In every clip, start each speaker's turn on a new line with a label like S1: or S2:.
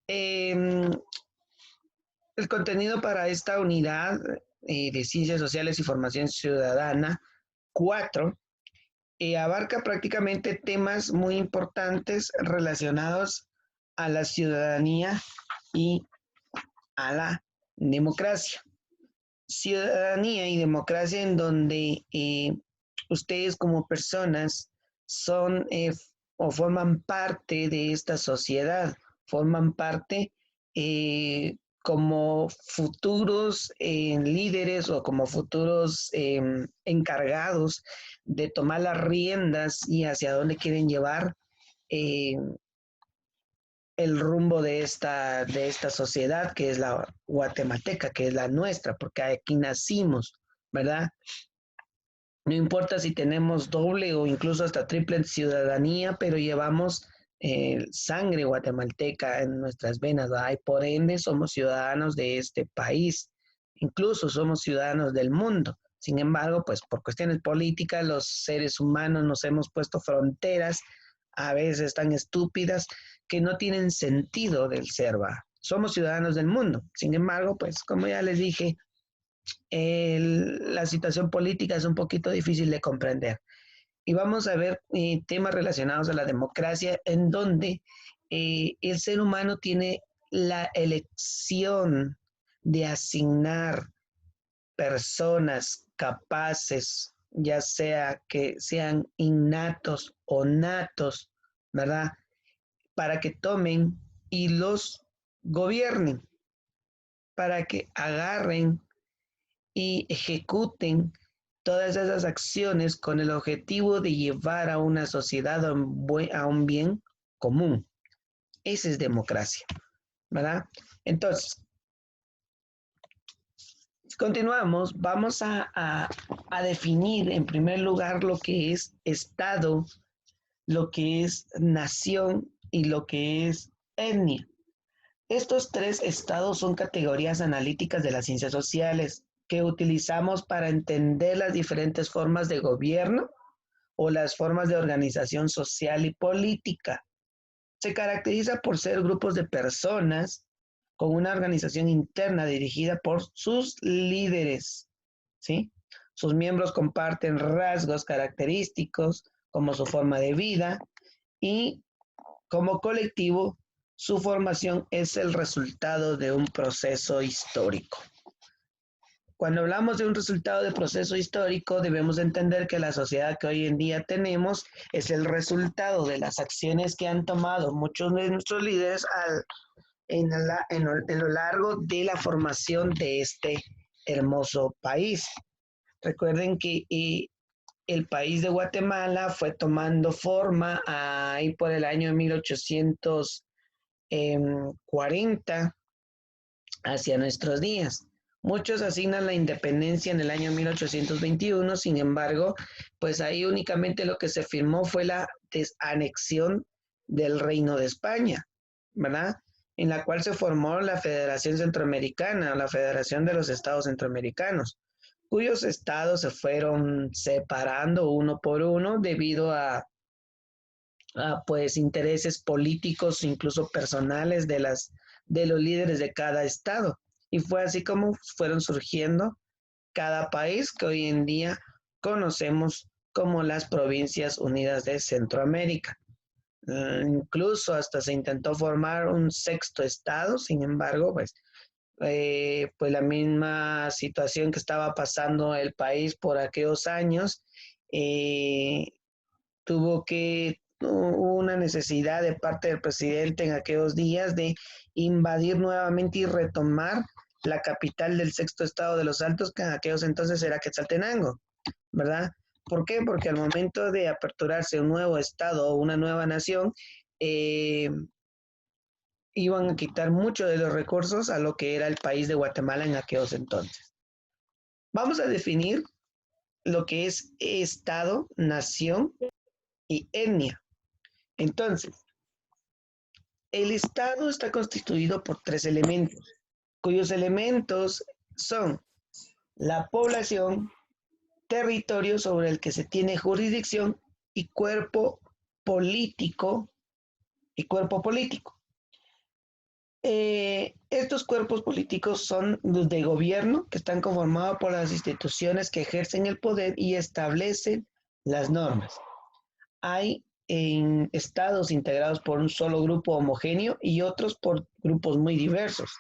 S1: Em, el contenido para esta unidad de Ciencias Sociales y Formación Ciudadana 4 abarca prácticamente temas muy importantes relacionados a la ciudadanía y a la democracia. Ciudadanía y democracia en donde ustedes como personas son o forman parte de esta sociedad, forman parte como futuros líderes o como futuros encargados de tomar las riendas y hacia dónde quieren llevar eh, el rumbo de esta sociedad que es la guatemalteca, que es la nuestra, porque aquí nacimos, ¿verdad? No importa si tenemos doble o incluso hasta triple ciudadanía, pero llevamos sangre guatemalteca en nuestras venas, ¿verdad? Y por ende somos ciudadanos de este país, incluso somos ciudadanos del mundo. Sin embargo, pues por cuestiones políticas, los seres humanos nos hemos puesto fronteras, a veces tan estúpidas, que no tienen sentido del ser, ¿va? Somos ciudadanos del mundo. Sin embargo, pues como ya les dije, la situación política es un poquito difícil de comprender. Y vamos a ver temas relacionados a la democracia en donde el ser humano tiene la elección de asignar personas capaces, ya sea que sean innatos o natos, ¿verdad? Para que tomen y los gobiernen, para que agarren y ejecuten todas esas acciones con el objetivo de llevar a una sociedad a un bien común. Esa es democracia, ¿verdad? Entonces, continuamos, vamos a definir en primer lugar lo que es Estado, lo que es nación y lo que es etnia. Estos tres estados son categorías analíticas de las ciencias sociales que utilizamos para entender las diferentes formas de gobierno o las formas de organización social y política. Se caracteriza por ser grupos de personas con una organización interna dirigida por sus líderes, ¿sí? Sus miembros comparten rasgos característicos como su forma de vida y como colectivo, su formación es el resultado de un proceso histórico. Cuando hablamos de un resultado de proceso histórico, debemos entender que la sociedad que hoy en día tenemos es el resultado de las acciones que han tomado muchos de nuestros líderes en lo largo de la formación de este hermoso país. Recuerden que el país de Guatemala fue tomando forma ahí por el año 1840 hacia nuestros días. Muchos asignan la independencia en el año 1821, sin embargo, pues ahí únicamente lo que se firmó fue la desanexión del Reino de España, ¿verdad? En la cual se formó la Federación Centroamericana, la Federación de los Estados Centroamericanos, cuyos estados se fueron separando uno por uno debido a pues intereses políticos, incluso personales de los líderes de cada estado. Y fue así como fueron surgiendo cada país que hoy en día conocemos como las Provincias Unidas de Centroamérica. Incluso hasta se intentó formar un sexto estado, sin embargo, pues la misma situación que estaba pasando el país por aquellos años, eh, tuvo que hubo una necesidad de parte del presidente en aquellos días de invadir nuevamente y retomar la capital del sexto estado de los Altos, que en aquellos entonces era Quetzaltenango, ¿verdad? ¿Por qué? Porque al momento de aperturarse un nuevo estado o una nueva nación, eh, iban a quitar mucho de los recursos a lo que era el país de Guatemala en aquellos entonces. Vamos a definir lo que es estado, nación y etnia. Entonces, el Estado está constituido por tres elementos, cuyos elementos son la población, territorio sobre el que se tiene jurisdicción y cuerpo político. Estos cuerpos políticos son los de gobierno que están conformados por las instituciones que ejercen el poder y establecen las normas. Hay en estados integrados por un solo grupo homogéneo y otros por grupos muy diversos.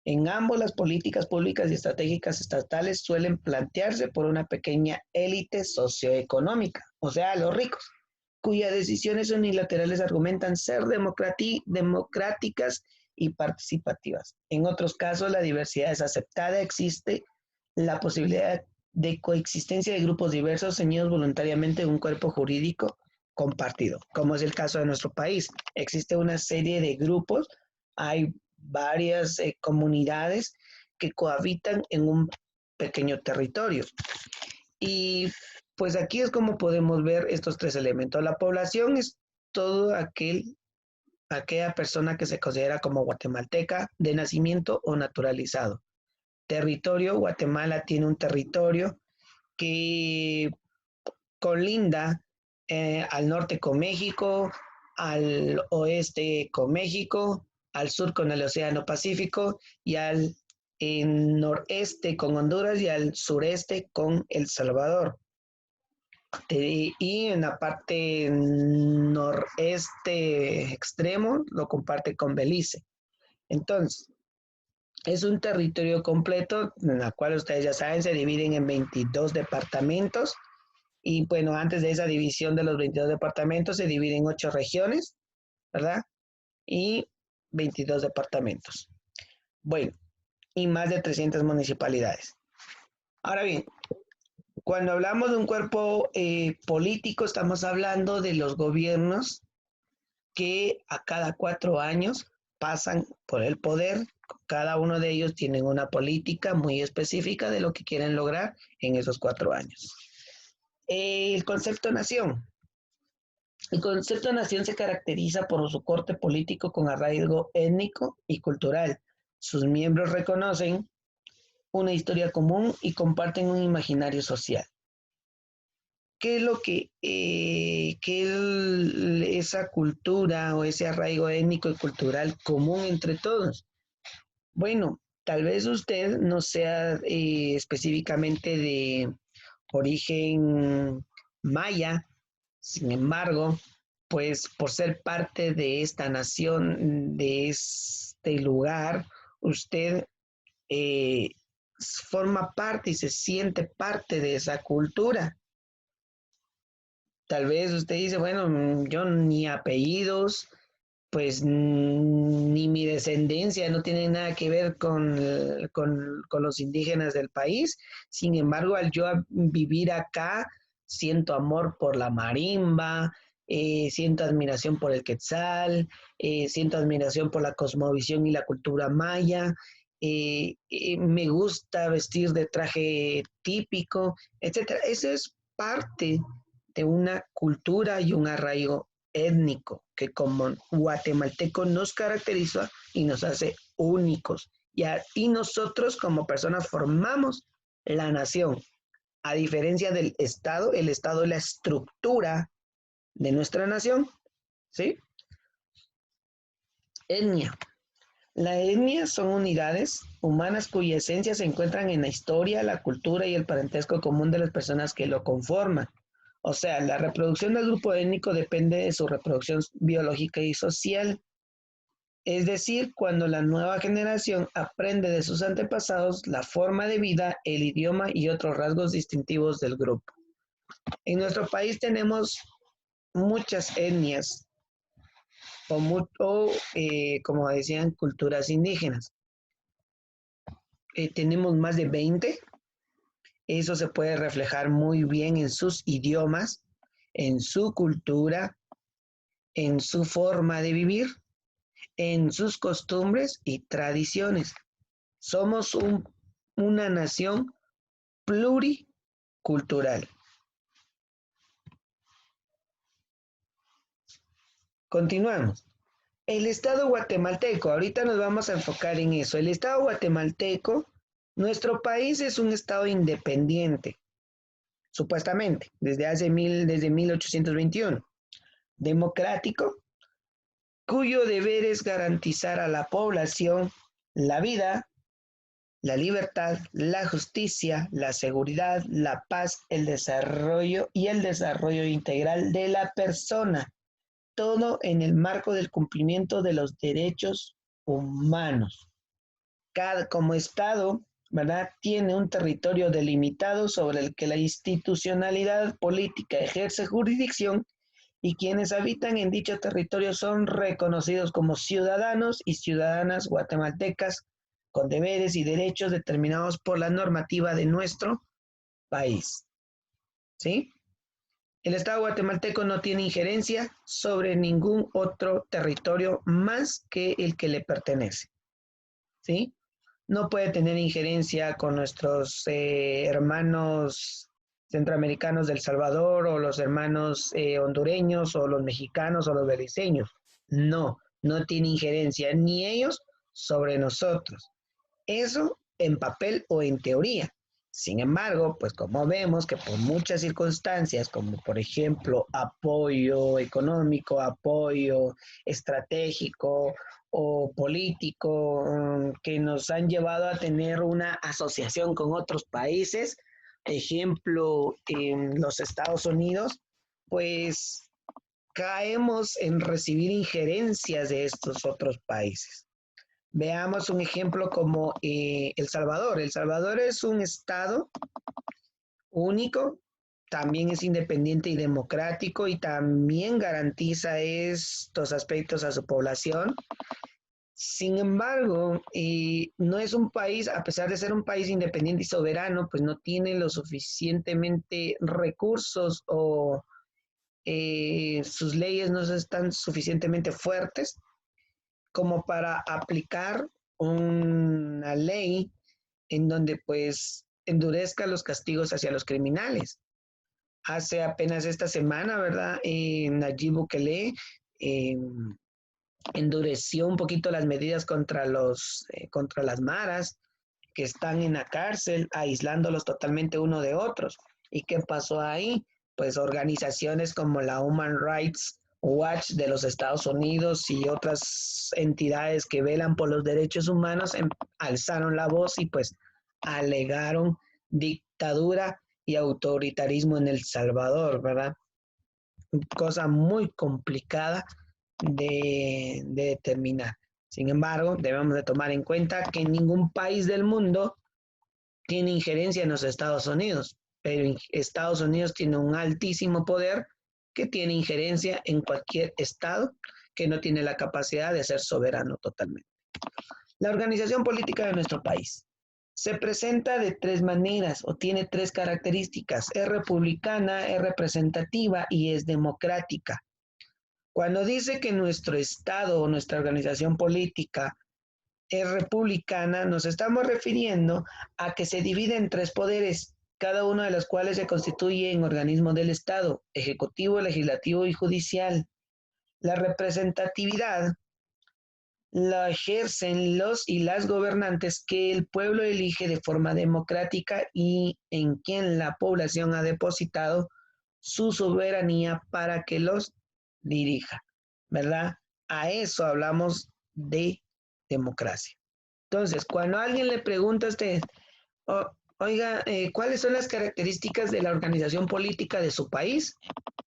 S1: En ambos, las políticas públicas y estratégicas estatales suelen plantearse por una pequeña élite socioeconómica, o sea, los ricos, cuyas decisiones unilaterales argumentan ser democráticas y participativas. En otros casos, la diversidad es aceptada, existe la posibilidad de coexistencia de grupos diversos ceñidos voluntariamente en un cuerpo jurídico compartido, como es el caso de nuestro país. Existe una serie de grupos, hay varias comunidades que cohabitan en un pequeño territorio. Y pues aquí es como podemos ver estos tres elementos. La población es todo aquella persona que se considera como guatemalteca de nacimiento o naturalizado. Territorio, Guatemala tiene un territorio que colinda al norte con México, al oeste con México, al sur con el Océano Pacífico y al noreste con Honduras y al sureste con El Salvador. Y en la parte noreste extremo lo comparte con Belice. Entonces, es un territorio completo en la cual ustedes ya saben se dividen en 22 departamentos y bueno, antes de esa división de los 22 departamentos se dividen en 8 regiones, ¿verdad? Y 22 departamentos. Bueno, y más de 300 municipalidades. Ahora bien, cuando hablamos de un cuerpo político, estamos hablando de los gobiernos que a cada 4 años pasan por el poder. Cada uno de ellos tienen una política muy específica de lo que quieren lograr en esos 4 años. El concepto nación. El concepto nación se caracteriza por su corte político con arraigo étnico y cultural. Sus miembros reconocen una historia común y comparten un imaginario social. ¿Qué es lo que esa cultura o ese arraigo étnico y cultural común entre todos? Bueno, tal vez usted no sea específicamente de origen maya, sin embargo, pues por ser parte de esta nación, de este lugar, usted eh, forma parte y se siente parte de esa cultura. Tal vez usted dice, bueno, yo ni apellidos, pues ni mi descendencia no tiene nada que ver con los indígenas del país. Sin embargo, al yo vivir acá, siento amor por la marimba, siento admiración por el quetzal, siento admiración por la cosmovisión y la cultura maya. Me gusta vestir de traje típico, etcétera. Eso es parte de una cultura y un arraigo étnico que como guatemalteco nos caracteriza y nos hace únicos. Y nosotros como personas formamos la nación. A diferencia del Estado, el Estado es la estructura de nuestra nación, ¿sí? Etnia. La etnia son unidades humanas cuya esencia se encuentran en la historia, la cultura y el parentesco común de las personas que lo conforman. O sea, la reproducción del grupo étnico depende de su reproducción biológica y social. Es decir, cuando la nueva generación aprende de sus antepasados la forma de vida, el idioma y otros rasgos distintivos del grupo. En nuestro país tenemos muchas etnias como decían, culturas indígenas. Tenemos más de 20. Eso se puede reflejar muy bien en sus idiomas, en su cultura, en su forma de vivir, en sus costumbres y tradiciones. Somos una nación pluricultural. Continuamos. El Estado guatemalteco, ahorita nos vamos a enfocar en eso. El Estado guatemalteco, nuestro país es un Estado independiente, supuestamente, desde 1821, democrático, cuyo deber es garantizar a la población la vida, la libertad, la justicia, la seguridad, la paz, el desarrollo y el desarrollo integral de la persona, todo en el marco del cumplimiento de los derechos humanos. Como Estado, ¿verdad?, tiene un territorio delimitado sobre el que la institucionalidad política ejerce jurisdicción y quienes habitan en dicho territorio son reconocidos como ciudadanos y ciudadanas guatemaltecas con deberes y derechos determinados por la normativa de nuestro país. ¿Sí? El Estado guatemalteco no tiene injerencia sobre ningún otro territorio más que el que le pertenece. ¿Sí? No puede tener injerencia con nuestros hermanos centroamericanos del Salvador o los hermanos hondureños o los mexicanos o los beliceños. No, no tiene injerencia ni ellos sobre nosotros. Eso en papel o en teoría. Sin embargo, pues como vemos que por muchas circunstancias, como por ejemplo apoyo económico, apoyo estratégico o político, que nos han llevado a tener una asociación con otros países, ejemplo en los Estados Unidos, pues caemos en recibir injerencias de estos otros países. Veamos un ejemplo como El Salvador. El Salvador es un estado único, también es independiente y democrático y también garantiza estos aspectos a su población. Sin embargo, no es un país, a pesar de ser un país independiente y soberano, pues no tiene lo suficientemente recursos o sus leyes no están suficientemente fuertes como para aplicar una ley en donde pues endurezca los castigos hacia los criminales. Hace apenas esta semana, ¿verdad? Nayib Bukele endureció un poquito las medidas contra las maras que están en la cárcel, aislándolos totalmente uno de otros. ¿Y qué pasó ahí? Pues organizaciones como la Human Rights Watch de los Estados Unidos y otras entidades que velan por los derechos humanos alzaron la voz y pues alegaron dictadura y autoritarismo en El Salvador, ¿verdad? Cosa muy complicada de determinar. Sin embargo, debemos de tomar en cuenta que ningún país del mundo tiene injerencia en los Estados Unidos, pero Estados Unidos tiene un altísimo poder que tiene injerencia en cualquier estado que no tiene la capacidad de ser soberano totalmente. La organización política de nuestro país se presenta de tres maneras o tiene tres características. Es republicana, es representativa y es democrática. Cuando dice que nuestro Estado o nuestra organización política es republicana, nos estamos refiriendo a que se divide en tres poderes, cada uno de los cuales se constituye en organismo del Estado, ejecutivo, legislativo y judicial. La representatividad la ejercen los y las gobernantes que el pueblo elige de forma democrática y en quien la población ha depositado su soberanía para que los dirija, ¿verdad? A eso hablamos de democracia. Entonces, cuando alguien le pregunta a usted, oiga, ¿cuáles son las características de la organización política de su país?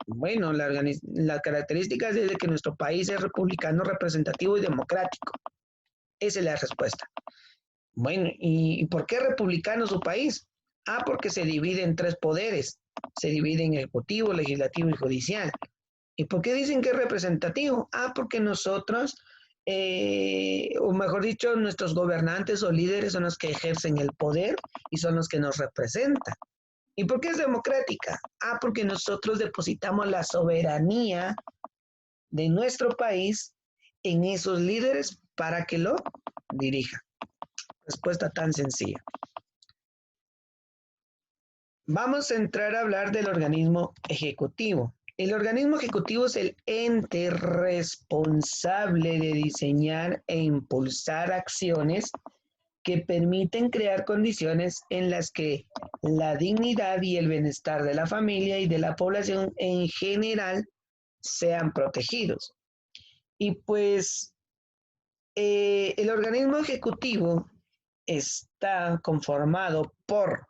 S1: Bueno, las características es de que nuestro país es republicano, representativo y democrático. Esa es la respuesta. Bueno, ¿y por qué republicano su país? Porque se divide en tres poderes. Se divide en ejecutivo, legislativo y judicial. ¿Y por qué dicen que es representativo? Porque nosotros, o mejor dicho, nuestros gobernantes o líderes son los que ejercen el poder y son los que nos representan. ¿Y por qué es democrática? Porque nosotros depositamos la soberanía de nuestro país en esos líderes para que lo dirijan. Respuesta tan sencilla. Vamos a entrar a hablar del organismo ejecutivo. El organismo ejecutivo es el ente responsable de diseñar e impulsar acciones que permiten crear condiciones en las que la dignidad y el bienestar de la familia y de la población en general sean protegidos. Y pues el organismo ejecutivo está conformado por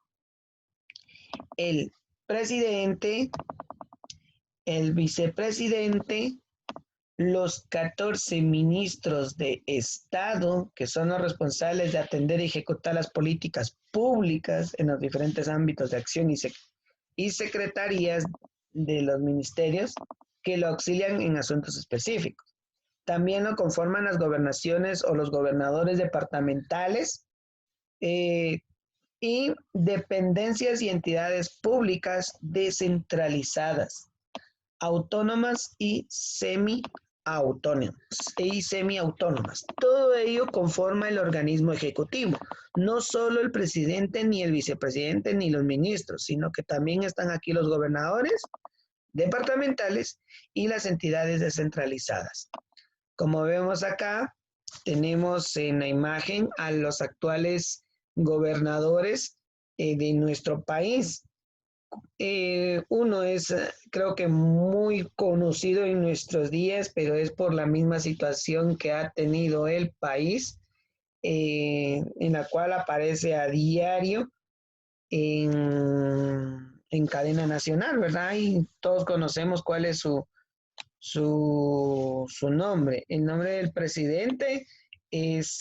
S1: el presidente, el vicepresidente, los 14 ministros de Estado, que son los responsables de atender y ejecutar las políticas públicas en los diferentes ámbitos de acción y secretarías de los ministerios que lo auxilian en asuntos específicos. También lo conforman las gobernaciones o los gobernadores departamentales eh, y dependencias y entidades públicas descentralizadas, autónomas y semiautónomas. Todo ello conforma el organismo ejecutivo. No solo el presidente, ni el vicepresidente, ni los ministros, sino que también están aquí los gobernadores departamentales y las entidades descentralizadas. Como vemos acá, tenemos en la imagen a los actuales gobernadores de nuestro país. Uno es, creo que muy conocido en nuestros días, pero es por la misma situación que ha tenido el país, en la cual aparece a diario en cadena nacional, ¿verdad? Y todos conocemos cuál es su nombre. El nombre del presidente es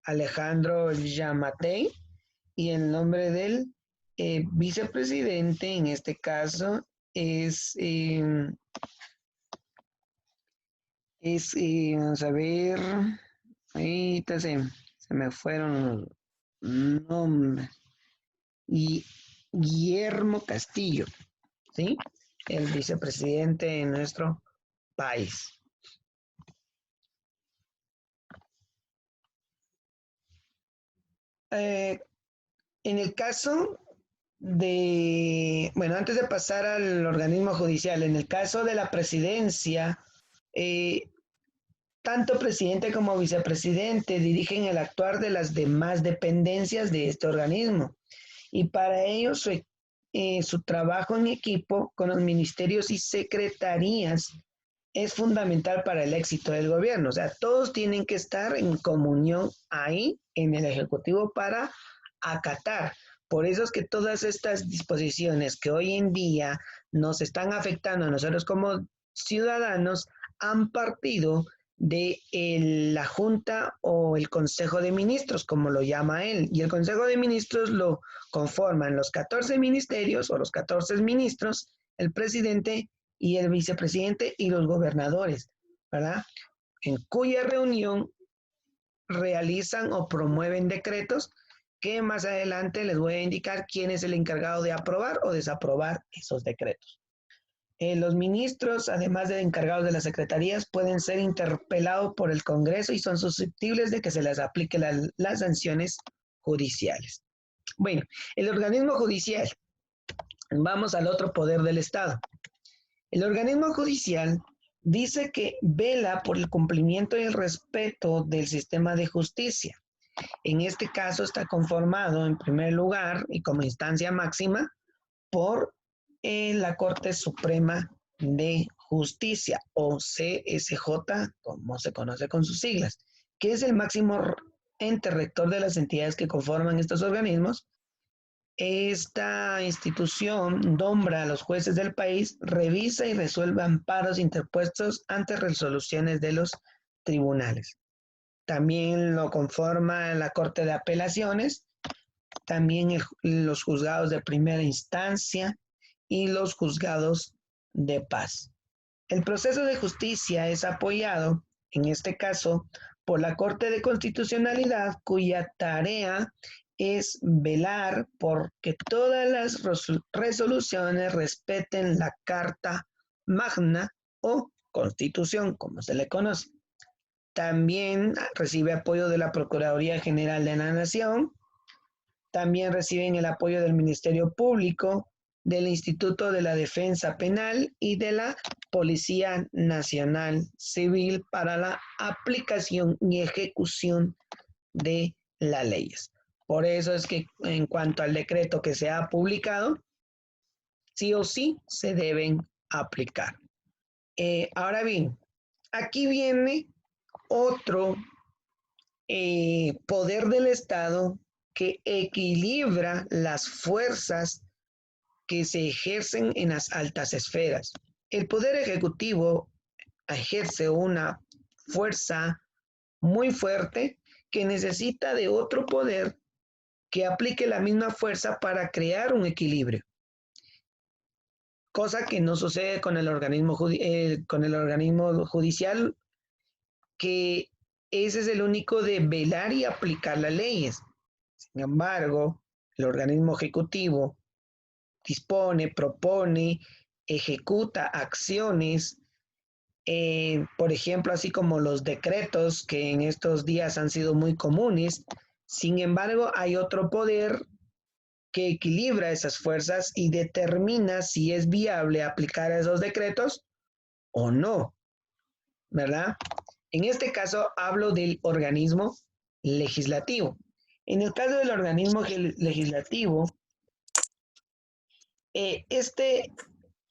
S1: Alejandro Yamatei y el nombre del vicepresidente en este caso vamos a ver, ahorita se me fueron los nombres, y Guillermo Castillo, ¿sí? El vicepresidente de nuestro país. En el caso bueno, antes de pasar al organismo judicial, en el caso de la presidencia, eh, tanto presidente como vicepresidente dirigen el actuar de las demás dependencias de este organismo y para ello su trabajo en equipo con los ministerios y secretarías es fundamental para el éxito del gobierno. O sea, todos tienen que estar en comunión ahí en el Ejecutivo para acatar. Por eso es que todas estas disposiciones que hoy en día nos están afectando a nosotros como ciudadanos han partido de la Junta o el Consejo de Ministros, como lo llama él. Y el Consejo de Ministros lo conforman los 14 ministerios o los 14 ministros, el presidente y el vicepresidente y los gobernadores, ¿verdad? En cuya reunión realizan o promueven decretos que más adelante les voy a indicar quién es el encargado de aprobar o desaprobar esos decretos. Los ministros, además de encargados de las secretarías, pueden ser interpelados por el Congreso y son susceptibles de que se les aplique las sanciones judiciales. Bueno, el organismo judicial. Vamos al otro poder del Estado. El organismo judicial dice que vela por el cumplimiento y el respeto del sistema de justicia. En este caso está conformado en primer lugar y como instancia máxima por la Corte Suprema de Justicia o CSJ, como se conoce con sus siglas, que es el máximo ente rector de las entidades que conforman estos organismos. Esta institución nombra a los jueces del país, revisa y resuelve amparos interpuestos ante resoluciones de los tribunales. También lo conforma la Corte de Apelaciones, también los juzgados de primera instancia y los juzgados de paz. El proceso de justicia es apoyado, en este caso, por la Corte de Constitucionalidad, cuya tarea es velar por que todas las resoluciones respeten la Carta Magna o Constitución, como se le conoce. También recibe apoyo de la Procuraduría General de la Nación. También reciben el apoyo del Ministerio Público, del Instituto de la Defensa Penal y de la Policía Nacional Civil para la aplicación y ejecución de las leyes. Por eso es que en cuanto al decreto que se ha publicado, sí o sí se deben aplicar. Ahora bien, aquí viene otro poder del Estado que equilibra las fuerzas que se ejercen en las altas esferas. El poder ejecutivo ejerce una fuerza muy fuerte que necesita de otro poder que aplique la misma fuerza para crear un equilibrio, cosa que no sucede con el organismo judicial, que ese es el único de velar y aplicar las leyes. Sin embargo, el organismo ejecutivo dispone, propone, ejecuta acciones, por ejemplo, así como los decretos que en estos días han sido muy comunes. Sin embargo, hay otro poder que equilibra esas fuerzas y determina si es viable aplicar esos decretos o no, ¿verdad? En este caso hablo del organismo legislativo. En el caso del organismo legislativo, este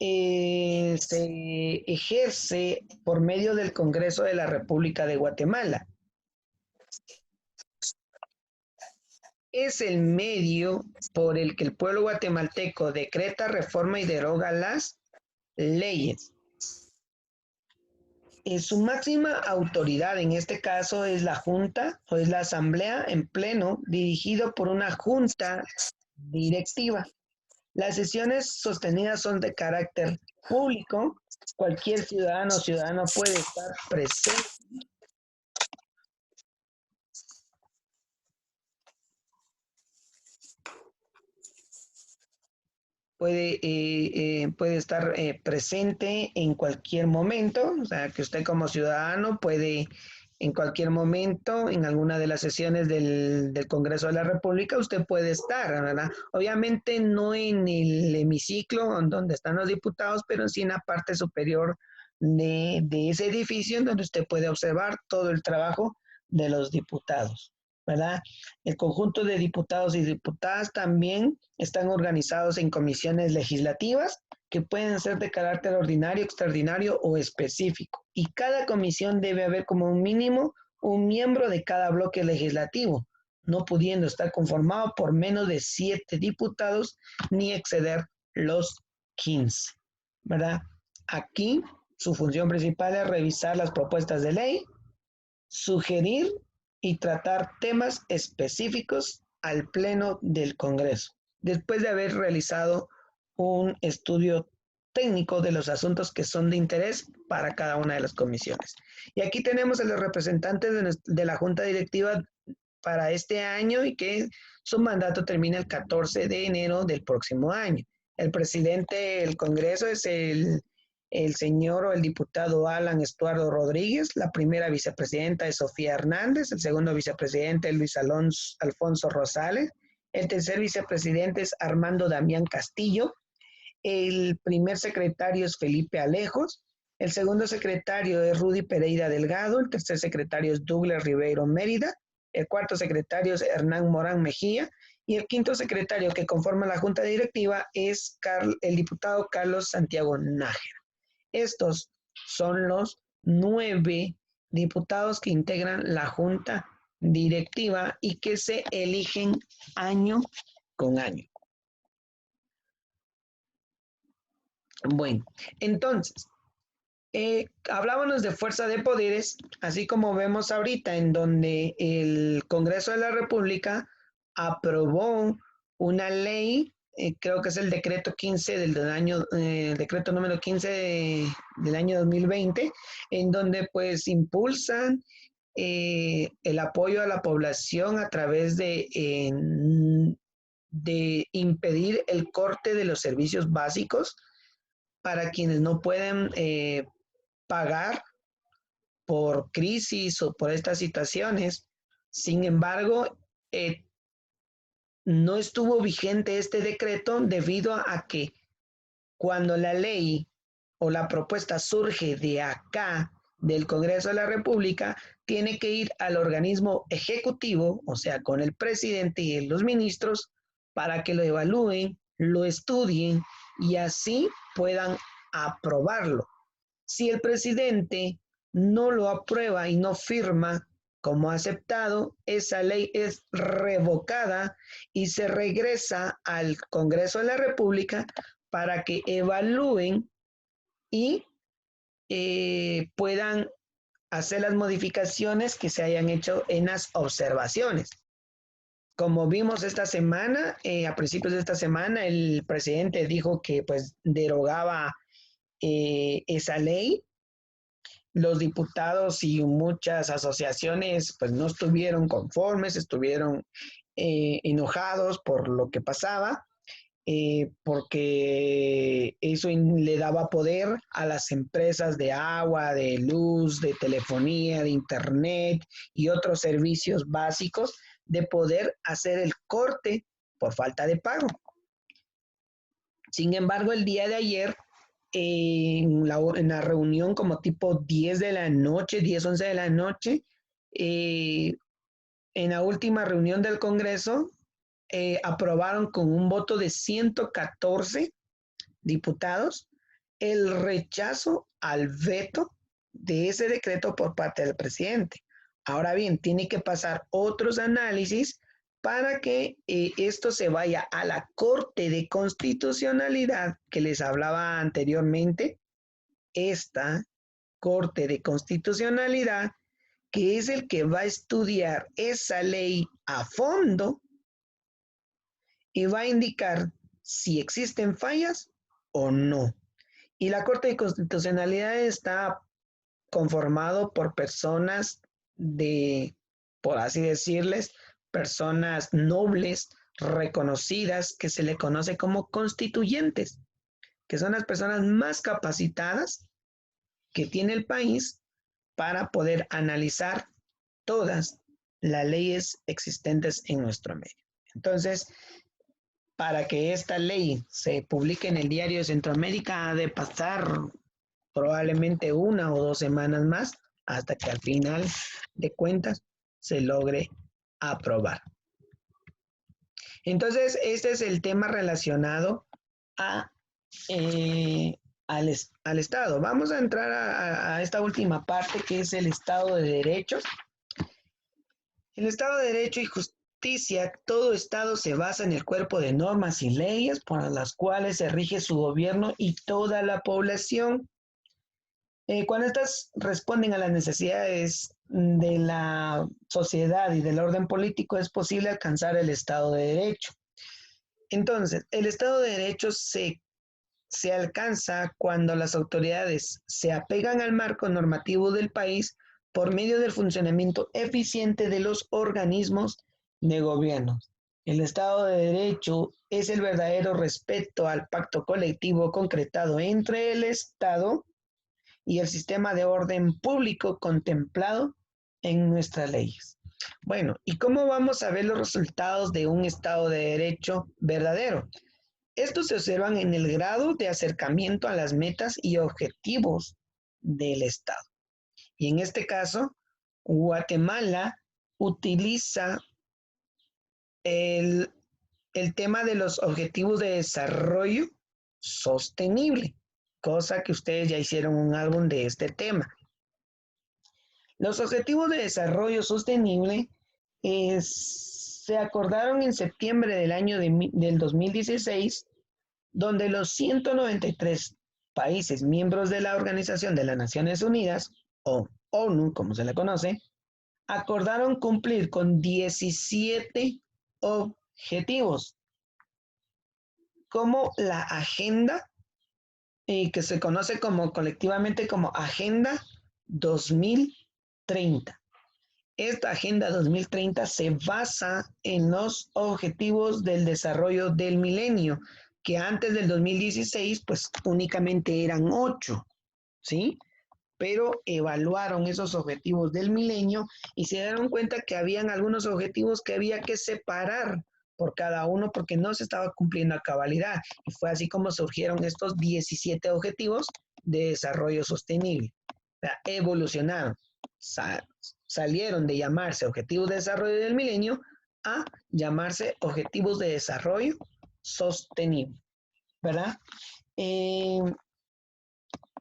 S1: se ejerce por medio del Congreso de la República de Guatemala. Es el medio por el que el pueblo guatemalteco decreta, reforma y deroga las leyes. Su máxima autoridad en este caso es la Junta o es la Asamblea en pleno, dirigido por una Junta directiva. Las sesiones sostenidas son de carácter público. Cualquier ciudadano o ciudadano puede estar presente. Puede estar presente en cualquier momento, o sea, que usted como ciudadano puede en cualquier momento, en alguna de las sesiones del Congreso de la República, usted puede estar, ¿verdad? Obviamente no en el hemiciclo donde están los diputados, pero sí en la parte superior de ese edificio en donde usted puede observar todo el trabajo de los diputados, ¿verdad? El conjunto de diputados y diputadas también están organizados en comisiones legislativas que pueden ser de carácter ordinario, extraordinario o específico. Y cada comisión debe haber como un mínimo un miembro de cada bloque legislativo, no pudiendo estar conformado por menos de 7 diputados ni exceder los 15, ¿verdad? Aquí su función principal es revisar las propuestas de ley, sugerir y tratar temas específicos al Pleno del Congreso, después de haber realizado un estudio técnico de los asuntos que son de interés para cada una de las comisiones. Y aquí tenemos a los representantes de la Junta Directiva para este año y que su mandato termina el 14 de enero del próximo año. El presidente del Congreso es el señor o el diputado Alan Estuardo Rodríguez, la primera vicepresidenta es Sofía Hernández, el segundo vicepresidente es Luis Alfonso Rosales, el tercer vicepresidente es Armando Damián Castillo, el primer secretario es Felipe Alejos, el segundo secretario es Rudy Pereira Delgado, el tercer secretario es Douglas Ribeiro Mérida, el cuarto secretario es Hernán Morán Mejía y el quinto secretario que conforma la junta directiva es el diputado Carlos Santiago Nájera. Estos son los 9 diputados que integran la junta directiva y que se eligen año con año. Bueno, entonces, hablábamos de fuerza de poderes, así como vemos ahorita en donde el Congreso de la República aprobó una ley, creo que es el decreto 15 del año, decreto número 15 del año 2020, en donde pues impulsan el apoyo a la población a través de impedir el corte de los servicios básicos para quienes no pueden pagar por crisis o por estas situaciones. Sin embargo, no estuvo vigente este decreto debido a que cuando la ley o la propuesta surge de acá, del Congreso de la República, tiene que ir al organismo ejecutivo, o sea, con el presidente y los ministros, para que lo evalúen, lo estudien y así puedan aprobarlo. Si el presidente no lo aprueba y no firma como aceptado, esa ley es revocada y se regresa al Congreso de la República para que evalúen y puedan hacer las modificaciones que se hayan hecho en las observaciones. Como vimos esta semana, a principios de esta semana, el presidente dijo que pues derogaba esa ley. Los diputados y muchas asociaciones pues no estuvieron conformes, estuvieron enojados por lo que pasaba, porque eso le daba poder a las empresas de agua, de luz, de telefonía, de internet y otros servicios básicos de poder hacer el corte por falta de pago. Sin embargo, el día de ayer, en la reunión como tipo 10 de la noche, 10, 11 de la noche, eh, en la última reunión del Congreso, aprobaron con un voto de 114 diputados el rechazo al veto de ese decreto por parte del presidente. Ahora bien, tiene que pasar otros análisis para que esto se vaya a la Corte de Constitucionalidad que les hablaba anteriormente. Esta Corte de Constitucionalidad, que es el que va a estudiar esa ley a fondo y va a indicar si existen fallas o no. Y la Corte de Constitucionalidad está conformado por personas de, por así decirles, personas nobles, reconocidas, que se le conoce como constituyentes, que son las personas más capacitadas que tiene el país para poder analizar todas las leyes existentes en nuestro medio. Entonces, para que esta ley se publique en el Diario de Centroamérica ha de pasar probablemente 1 o 2 semanas más hasta que al final de cuentas se logre aprobar. Entonces, este es el tema relacionado a, al Estado. Vamos a entrar a esta última parte que es el Estado de Derecho. El Estado de Derecho y Justicia, todo Estado se basa en el cuerpo de normas y leyes por las cuales se rige su gobierno y toda la población. Cuando estas responden a las necesidades de la sociedad y del orden político, es posible alcanzar el Estado de Derecho. Entonces, el Estado de Derecho se alcanza cuando las autoridades se apegan al marco normativo del país por medio del funcionamiento eficiente de los organismos de gobierno. El Estado de Derecho es el verdadero respeto al pacto colectivo concretado entre el Estado y el sistema de orden público contemplado en nuestras leyes. Bueno, ¿y cómo vamos a ver los resultados de un Estado de Derecho verdadero? Estos se observan en el grado de acercamiento a las metas y objetivos del Estado. Y en este caso, Guatemala utiliza el, el tema de los objetivos de desarrollo sostenible, cosa que ustedes ya hicieron un álbum de este tema. Los objetivos de desarrollo sostenible se acordaron en septiembre del 2016, donde los 193 países miembros de la Organización de las Naciones Unidas, o ONU, como se le conoce, acordaron cumplir con 17 objetivos, como la agenda, que se conoce colectivamente como Agenda 2030. Esta Agenda 2030 se basa en los objetivos del desarrollo del milenio, que antes del 2016 pues únicamente eran 8, ¿sí? Pero evaluaron esos objetivos del milenio y se dieron cuenta que habían algunos objetivos que había que separar por cada uno porque no se estaba cumpliendo a cabalidad. Y fue así como surgieron estos 17 objetivos de desarrollo sostenible. O sea, evolucionaron, salieron de llamarse objetivos de desarrollo del milenio a llamarse objetivos de desarrollo sostenible, ¿verdad?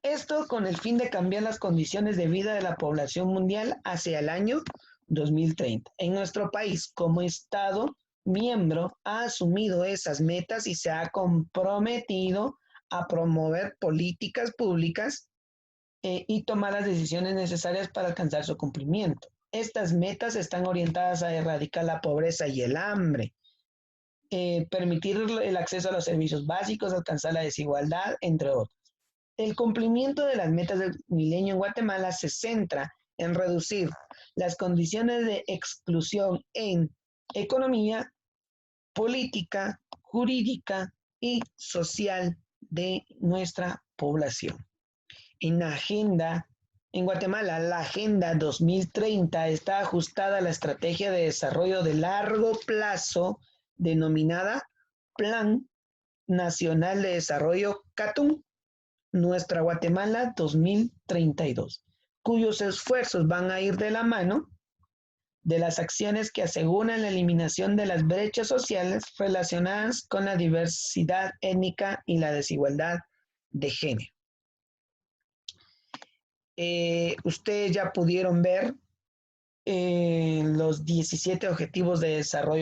S1: Esto con el fin de cambiar las condiciones de vida de la población mundial hacia el año 2030. En nuestro país, como Estado miembro, ha asumido esas metas y se ha comprometido a promover políticas públicas y tomar las decisiones necesarias para alcanzar su cumplimiento. Estas metas están orientadas a erradicar la pobreza y el hambre, permitir el acceso a los servicios básicos, alcanzar la desigualdad, entre otros. El cumplimiento de las metas del milenio en Guatemala se centra en reducir las condiciones de exclusión en economía, política, jurídica y social de nuestra población. En la agenda, en Guatemala, la Agenda 2030 está ajustada a la estrategia de desarrollo de largo plazo denominada Plan Nacional de Desarrollo CATUM, Nuestra Guatemala 2032, cuyos esfuerzos van a ir de la mano de las acciones que aseguran la eliminación de las brechas sociales relacionadas con la diversidad étnica y la desigualdad de género. Ustedes ya pudieron ver los 17 objetivos de desarrollo